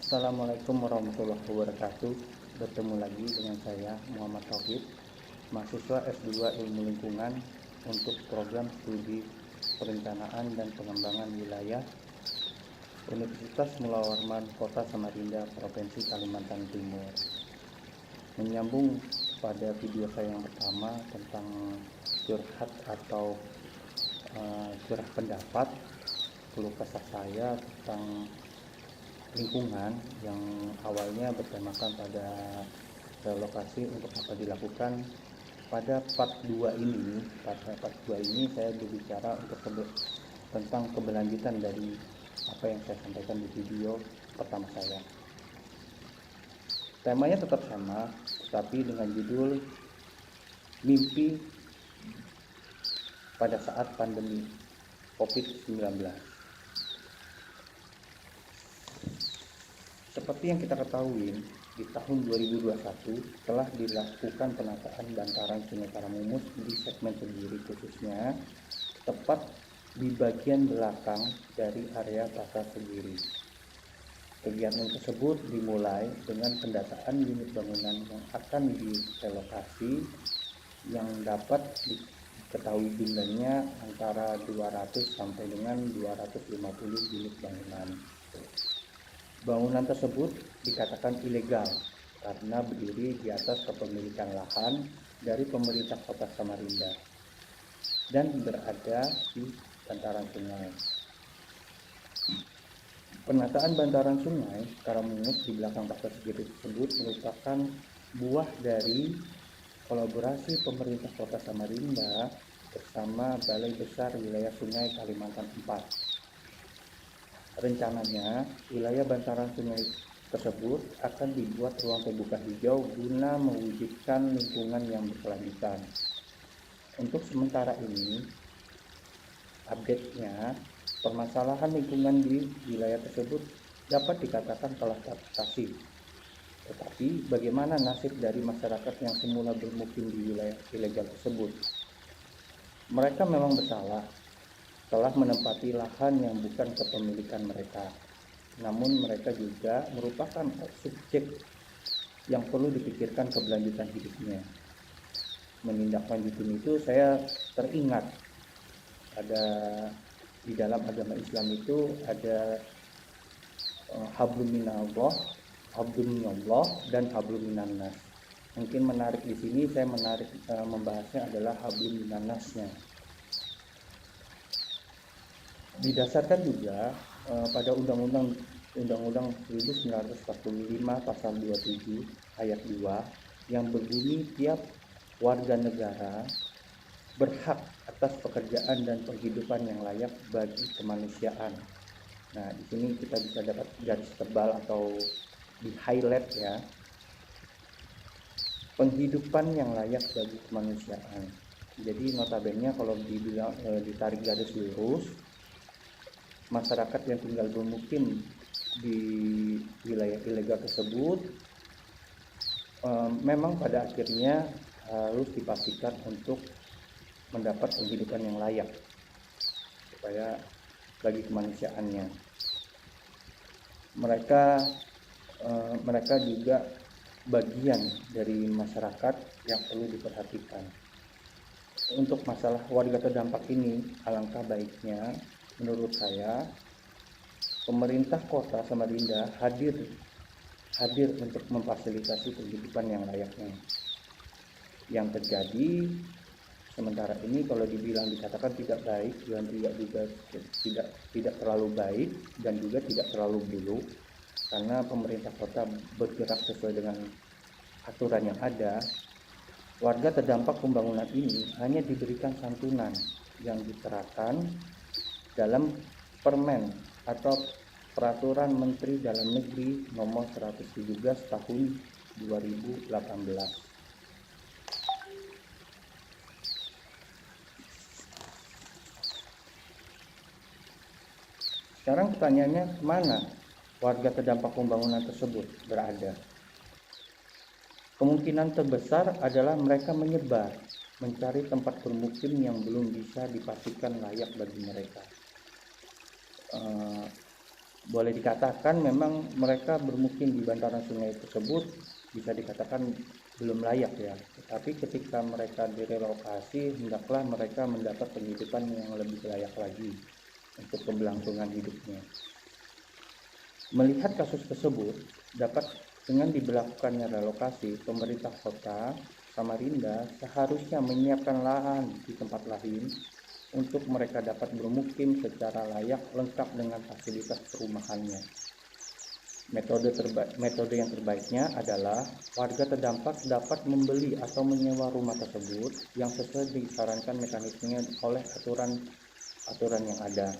Assalamualaikum warahmatullahi wabarakatuh. Bertemu lagi dengan saya Muhammad Tauhid, mahasiswa S2 Ilmu Lingkungan untuk program studi Perencanaan dan Pengembangan Wilayah Universitas Mula Warman Kota Samarinda, Provinsi Kalimantan Timur. Menyambung pada video saya yang pertama tentang curhat atau curah pendapat, keluh kesah saya tentang lingkungan yang awalnya bertemakan pada relokasi untuk apa dilakukan. Pada part 2 ini saya berbicara tentang keberlanjutan dari apa yang saya sampaikan di video pertama saya. Temanya tetap sama, tapi dengan judul Mimpi pada saat pandemi COVID-19. Seperti yang kita ketahui, di tahun 2021 telah dilakukan penataan bantaran Sungai Karamumus di segmen sendiri, khususnya tepat di bagian belakang dari area pasar sendiri. Kegiatan tersebut dimulai dengan pendataan unit bangunan yang akan direlokasi yang dapat diketahui jumlahnya antara 200 sampai dengan 250 unit bangunan. Bangunan tersebut dikatakan ilegal karena berdiri di atas kepemilikan lahan dari pemerintah Kota Samarinda dan berada di bantaran sungai. Penataan bantaran sungai Karamumus di belakang pasar sendiri tersebut merupakan buah dari kolaborasi pemerintah Kota Samarinda bersama Balai Besar Wilayah Sungai Kalimantan IV. Rencananya, wilayah bantaran sungai tersebut akan dibuat ruang terbuka hijau guna mewujudkan lingkungan yang berkelanjutan. Untuk sementara ini, update-nya, permasalahan lingkungan di wilayah tersebut dapat dikatakan telah teratasi. Tetapi, bagaimana nasib dari masyarakat yang semula bermukim di wilayah ilegal tersebut? Mereka memang bersalah, telah menempati lahan yang bukan kepemilikan mereka. Namun mereka juga merupakan subjek yang perlu dipikirkan keberlanjutan hidupnya. Menindaklanjuti itu saya teringat ada di dalam agama Islam itu ada hablum minallah, dan hablum minannas. Mungkin menarik di sini saya membahasnya adalah hablum minannasnya. Didasarkan juga pada Undang-Undang 1945 pasal 27 ayat 2 yang berbunyi tiap warga negara berhak atas pekerjaan dan penghidupan yang layak bagi kemanusiaan. Nah, di sini kita bisa dapat garis tebal atau di highlight ya. Penghidupan yang layak bagi kemanusiaan. Jadi notabene kalau ditarik garis lurus, masyarakat yang tinggal bermukim di wilayah ilegal tersebut memang pada akhirnya harus dipastikan untuk mendapat penghidupan yang layak supaya bagi kemanusiaannya. Mereka juga bagian dari masyarakat yang perlu diperhatikan. Untuk masalah warga terdampak ini, alangkah baiknya menurut saya pemerintah Kota Samarinda hadir untuk memfasilitasi kehidupan yang layaknya. Yang terjadi sementara ini kalau dikatakan tidak baik dan tidak terlalu baik dan juga tidak terlalu buruk, karena pemerintah kota bergerak sesuai dengan aturan yang ada. Warga terdampak pembangunan ini hanya diberikan santunan yang diterapkan dalam Permen atau Peraturan Menteri Dalam Negeri Nomor 117 Tahun 2018. Sekarang pertanyaannya, mana warga terdampak pembangunan tersebut berada? Kemungkinan terbesar adalah mereka menyebar mencari tempat bermukim yang belum bisa dipastikan layak bagi mereka. Boleh dikatakan memang mereka bermukim di bantaran sungai tersebut bisa dikatakan belum layak ya. Tetapi ketika mereka direlokasi, hendaklah mereka mendapat penghidupan yang lebih layak lagi untuk keberlangsungan hidupnya. Melihat kasus tersebut, dapat dengan diberlakukannya relokasi, pemerintah kota Samarinda seharusnya menyiapkan lahan di tempat lain untuk mereka dapat bermukim secara layak lengkap dengan fasilitas perumahannya. Metode yang terbaiknya adalah warga terdampak dapat membeli atau menyewa rumah tersebut yang sesuai disarankan mekanismenya oleh aturan yang ada.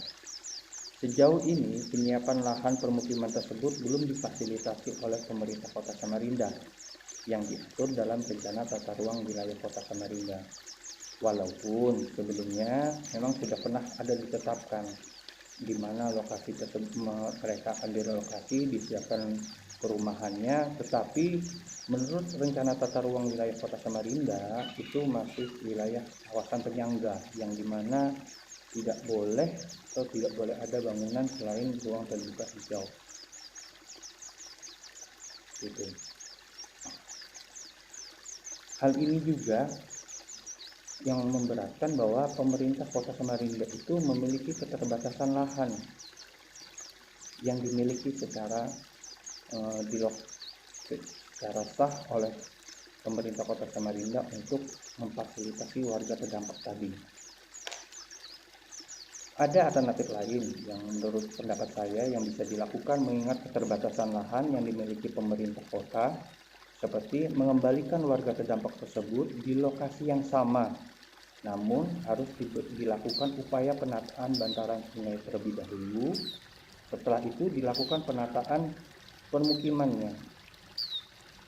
Sejauh ini, penyiapan lahan permukiman tersebut belum difasilitasi oleh pemerintah Kota Samarinda yang diatur dalam rencana tata ruang wilayah Kota Samarinda. Walaupun sebelumnya memang sudah pernah ada ditetapkan di mana lokasi tersebut mereka akan direlokasi, disiapkan perumahannya, tetapi menurut rencana tata ruang wilayah Kota Samarinda itu masih wilayah kawasan penyangga yang dimana tidak boleh atau tidak boleh ada bangunan selain ruang terbuka hijau. Gitu. Hal ini juga yang memberatkan bahwa pemerintah Kota Samarinda itu memiliki keterbatasan lahan yang dimiliki secara secara sah oleh pemerintah Kota Samarinda untuk memfasilitasi warga terdampak tadi. Ada alternatif lain yang menurut pendapat saya yang bisa dilakukan mengingat keterbatasan lahan yang dimiliki pemerintah kota, seperti mengembalikan warga terdampak tersebut di lokasi yang sama. Namun harus dilakukan upaya penataan bantaran sungai terlebih dahulu. Setelah itu dilakukan penataan permukimannya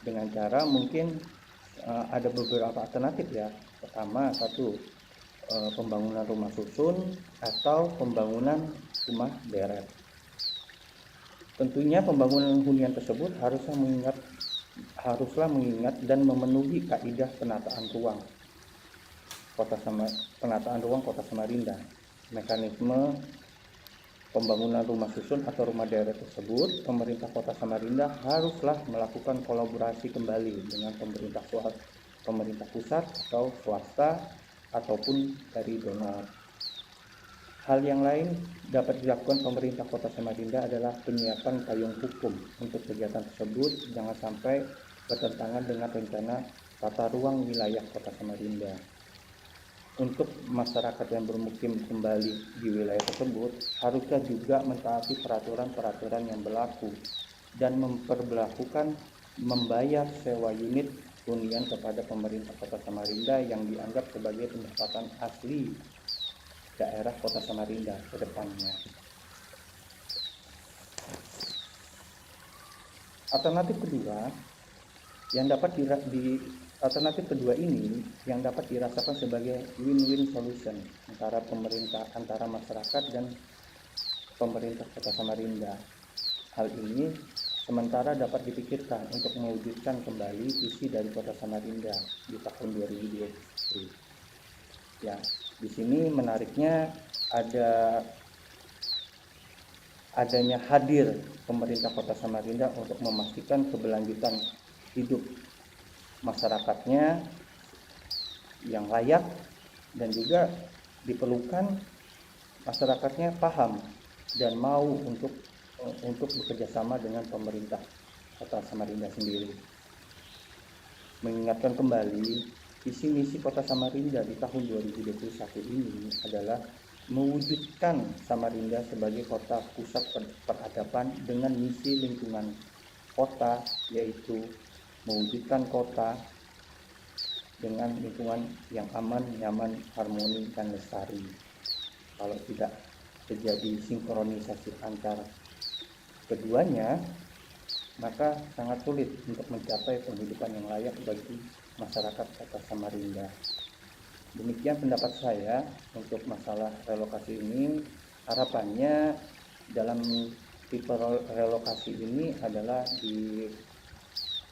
dengan cara mungkin ada beberapa alternatif ya. Pertama, satu, pembangunan rumah susun atau pembangunan rumah deret. Tentunya pembangunan hunian tersebut haruslah mengingat dan memenuhi kaidah penataan ruang Kota Samarinda. Mekanisme pembangunan rumah susun atau rumah deret tersebut, pemerintah Kota Samarinda haruslah melakukan kolaborasi kembali dengan pemerintah pusat atau swasta ataupun dari donor. Hal yang lain dapat dilakukan pemerintah Kota Samarinda adalah penyiapan payung hukum untuk kegiatan tersebut, jangan sampai bertentangan dengan rencana tata ruang wilayah Kota Samarinda. Untuk masyarakat yang bermukim kembali di wilayah tersebut harusnya juga mentaati peraturan-peraturan yang berlaku dan memperlakukan membayar sewa unit hunian kepada pemerintah Kota Samarinda yang dianggap sebagai pendapatan asli daerah Kota Samarinda ke depannya. Alternatif kedua ini yang dapat dirasakan sebagai win-win solution antara masyarakat dan pemerintah Kota Samarinda. Hal ini sementara dapat dipikirkan untuk mewujudkan kembali visi dari Kota Samarinda di tahun 2020. Ya, di sini menariknya adanya hadir pemerintah Kota Samarinda untuk memastikan keberlanjutan hidup masyarakatnya yang layak, dan juga diperlukan masyarakatnya paham dan mau untuk bekerja sama dengan pemerintah Kota Samarinda sendiri. Mengingatkan kembali visi misi Kota Samarinda di tahun 2021 ini adalah mewujudkan Samarinda sebagai kota pusat peradaban dengan misi lingkungan kota, yaitu mewujudkan kota dengan lingkungan yang aman, nyaman, harmoni, dan lestari. Kalau tidak terjadi sinkronisasi antar keduanya, maka sangat sulit untuk mencapai penghidupan yang layak bagi masyarakat Kota Samarinda. Demikian pendapat saya untuk masalah relokasi ini. Harapannya dalam tipe relokasi ini adalah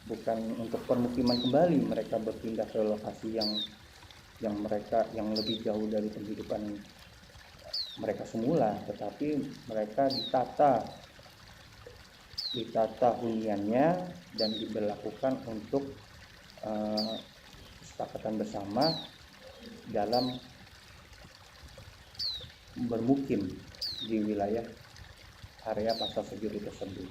bukan untuk permukiman kembali, mereka berpindah ke lokasi yang lebih jauh dari penghidupan mereka semula, tetapi mereka ditata ditata huniannya dan diberlakukan untuk kesepakatan bersama dalam bermukim di wilayah area pasar segiri tersebut.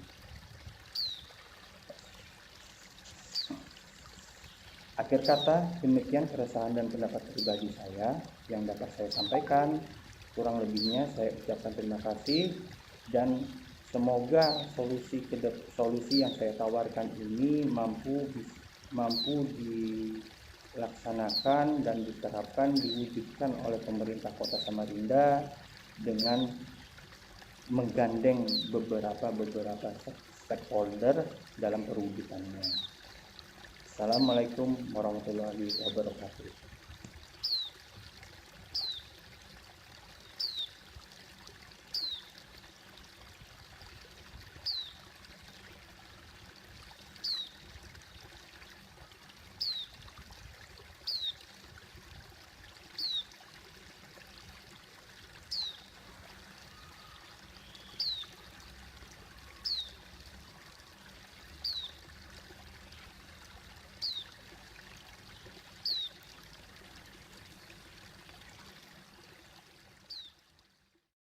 Akhir kata, demikian keresahan dan pendapat pribadi saya yang dapat saya sampaikan. Kurang lebihnya saya ucapkan terima kasih dan semoga solusi yang saya tawarkan ini mampu dilaksanakan dan diterapkan, diwujudkan oleh pemerintah Kota Samarinda dengan menggandeng beberapa stakeholder dalam perwujudannya. Assalamualaikum warahmatullahi wabarakatuh.